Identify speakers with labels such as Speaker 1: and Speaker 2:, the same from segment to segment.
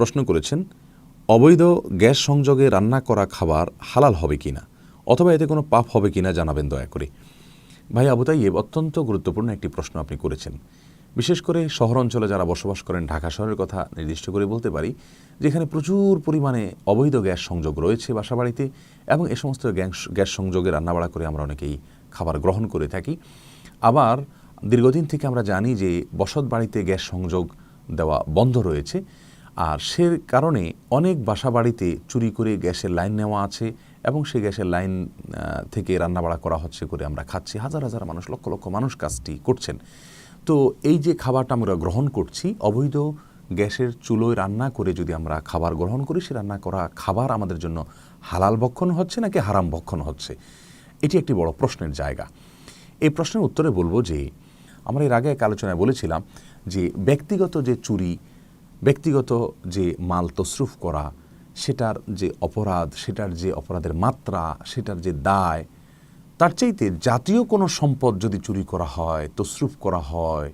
Speaker 1: প্রশ্ন করেছেন, অবৈধ গ্যাস সংযোগে রান্না করা খাবার হালাল হবে কিনা অথবা এতে কোনো পাপ হবে কিনা জানাবেন দয়া করে। ভাই আবু তাইয়েব, অত্যন্ত গুরুত্বপূর্ণ একটি প্রশ্ন আপনি করেছেন। বিশেষ করে শহর অঞ্চলে যারা বসবাস করেন, ঢাকা শহরের কথা নির্দিষ্ট করে বলতে পারি, যেখানে প্রচুর পরিমাণে অবৈধ গ্যাস সংযোগ রয়েছে বাসাবাড়িতে, এবং এ সমস্ত গ্যাস সংযোগে রান্নাবাড়া করে আমরা অনেকেই খাবার গ্রহণ করে থাকি। আবার দীর্ঘদিন থেকে আমরা জানি যে বসত বাড়িতে গ্যাস সংযোগ দেওয়া বন্ধ রয়েছে, আর সে কারণে অনেক বাসাবাড়িতে চুরি করে গ্যাসের লাইন নেওয়া আছে এবং সেই গ্যাসের লাইন থেকে রান্নাবাড়া করা হচ্ছে করে আমরা খাচ্ছি। হাজার হাজার মানুষ, লক্ষ লক্ষ মানুষ কাজটি করছেন। তো এই যে খাবারটা আমরা গ্রহণ করছি, অবৈধ গ্যাসের চুলোয় রান্না করে যদি আমরা খাবার গ্রহণ করি, সে রান্না করা খাবার আমাদের জন্য হালাল ভক্ষণ হচ্ছে নাকি হারাম ভক্ষণ হচ্ছে, এটি একটি বড় প্রশ্নের জায়গা। এই প্রশ্নের উত্তরে বলবো যে আমরা এর আগে এক আলোচনায় বলেছিলাম যে ব্যক্তিগত যে চুরি, ব্যক্তিগত যে মাল তসরুফ করা, সেটার যে অপরাধ, সেটার যে অপরাধের মাত্রা, সেটার যে দায়, তার চাইতে জাতীয় কোনো সম্পদ যদি চুরি করা হয়, তসরুফ করা হয়,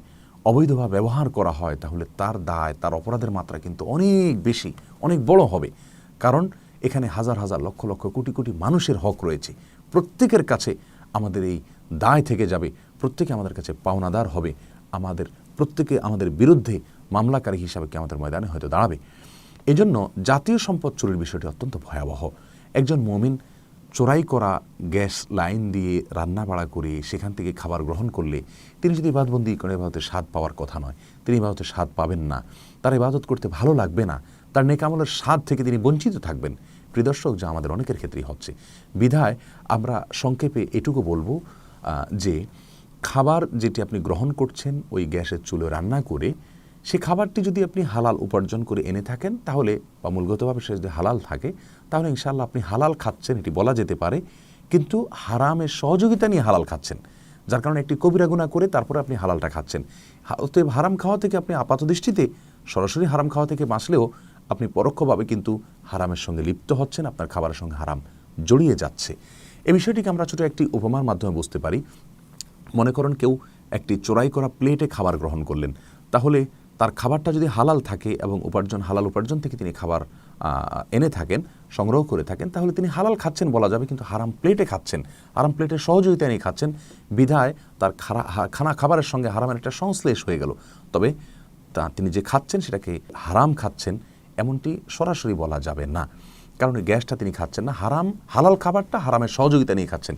Speaker 1: অবৈধভাবে ব্যবহার করা হয়, তাহলে তার দায়, তার অপরাধের মাত্রা কিন্তু অনেক বেশি, অনেক বড় হবে। কারণ এখানে হাজার হাজার, লক্ষ লক্ষ, কোটি কোটি মানুষের হক রয়েছে। প্রত্যেকের কাছে আমাদের এই দায় থেকে যাবে, প্রত্যেকে আমাদের কাছে পাওনাদার হবে, আমাদের প্রত্যেকে আমাদের বিরুদ্ধে মামলাকারী হিসাবে কিয়ামতের ময়দানে হয়তো দাঁড়াবে। এজন্য জাতীয় সম্পদ চুরির বিষয়টি অত্যন্ত ভয়াবহ। একজন মুমিন চোরাই করা গ্যাস লাইন দিয়ে রান্না বাড়া করে সেখান থেকে খাবার গ্রহণ করলে তিনি যদি ইবাদতবন্দি করেন, ইবাদতের স্বাদ পাওয়ার কথা নয়, তিনি ইবাদতের স্বাদ পাবেন না, তার ইবাদত করতে ভালো লাগবে না, তার নেক আমলের স্বাদ থেকে তিনি বঞ্চিত থাকবেন। প্রিয় দর্শক, যা আমাদের অনেকের ক্ষেত্রেই হচ্ছে। বিধায় আমরা সংক্ষেপে এটুকু বলবো যে খাবার যেটি আপনি গ্রহণ করছেন ওই গ্যাসের চুলোয় রান্না করে, সে খাবারটি যদি আপনি হালাল উপার্জন করে এনে থাকেন, তাহলে বা মূলগতভাবে সে যদি হালাল থাকে, তাহলে ইনশাআল্লাহ আপনি হালাল খাচ্ছেন, এটি বলা যেতে পারে। কিন্তু হারামের সহযোগিতা নিয়ে হালাল খাচ্ছেন, যার কারণে একটি কবিরা গুনাহ করে তারপরে আপনি হালালটা খাচ্ছেন। অতএব হারাম খাওয়া থেকে আপনি আপাত দৃষ্টিতে সরাসরি হারাম খাওয়া থেকে বাঁচলেও আপনি পরোক্ষভাবে কিন্তু হারামের সঙ্গে লিপ্ত হচ্ছেন, আপনার খাবারের সঙ্গে হারাম জড়িয়ে যাচ্ছে। এই বিষয়টিকে আমরা ছোটো একটি উপমার মাধ্যমে বুঝতে পারি। মনে করেন কেউ একটি চোরাই করা প্লেটে খাবার গ্রহণ করলেন, তাহলে তার খাবারটা যদি হালাল থাকে এবং হালাল উপার্জন থেকে তিনি খাবার এনে থাকেন, সংগ্রহ করে থাকেন, তাহলে তিনি হালাল খাচ্ছেন বলা যাবে, কিন্তু হারাম প্লেটে খাচ্ছেন, হারাম প্লেটের সহযোগিতা নিয়ে খাচ্ছেন, বিধায় তার খাবারের সঙ্গে হারামের একটা সংশ্লেষ হয়ে গেল। তবে তিনি যে খাচ্ছেন সেটাকে হারাম খাচ্ছেন এমনটি সরাসরি বলা যাবে না, কারণ এই গ্যাসটা তিনি খাচ্ছেন না, হালাল খাবারটা হারামের সহযোগিতা নিয়ে খাচ্ছেন,